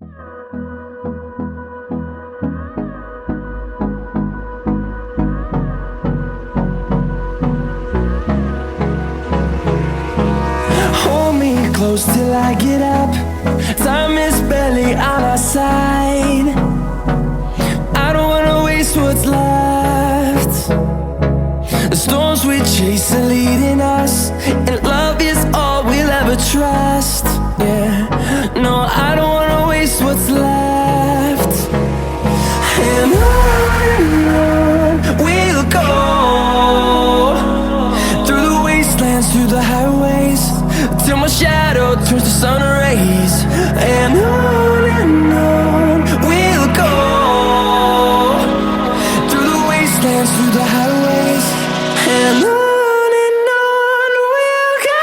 Hold me close till I get up. Time is barely on our side. I don't wanna waste what's left. The storms we chase are leading us, and love is all we'll ever trust. Yeah, no, I don't wanna waste what's left. And on we'll go, through the wastelands, through the highways, till my shadow turns to sun rays. And on we'll go, through the wastelands, through the highways, and on we'll go.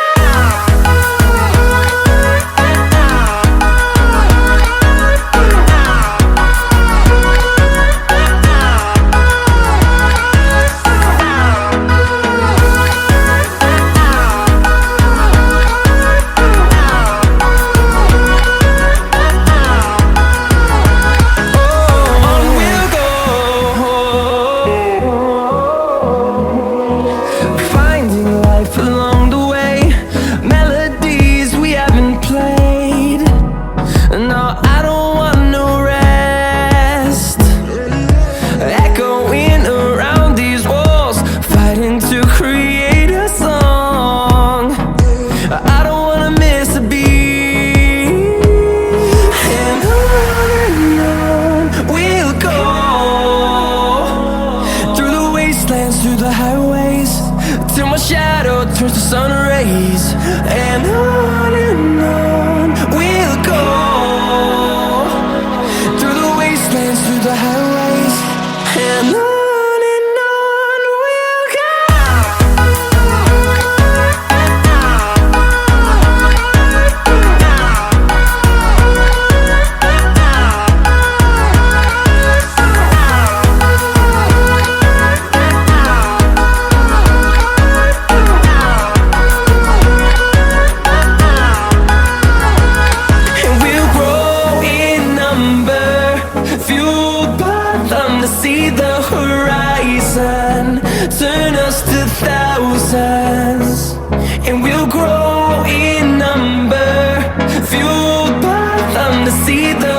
Through the highways, till my shadow turns to sun rays. And on we'll go, through the wastelands, through the highways, and on we'll go. See the horizon turn us to thousands, and we'll grow in number, fueled by them to see the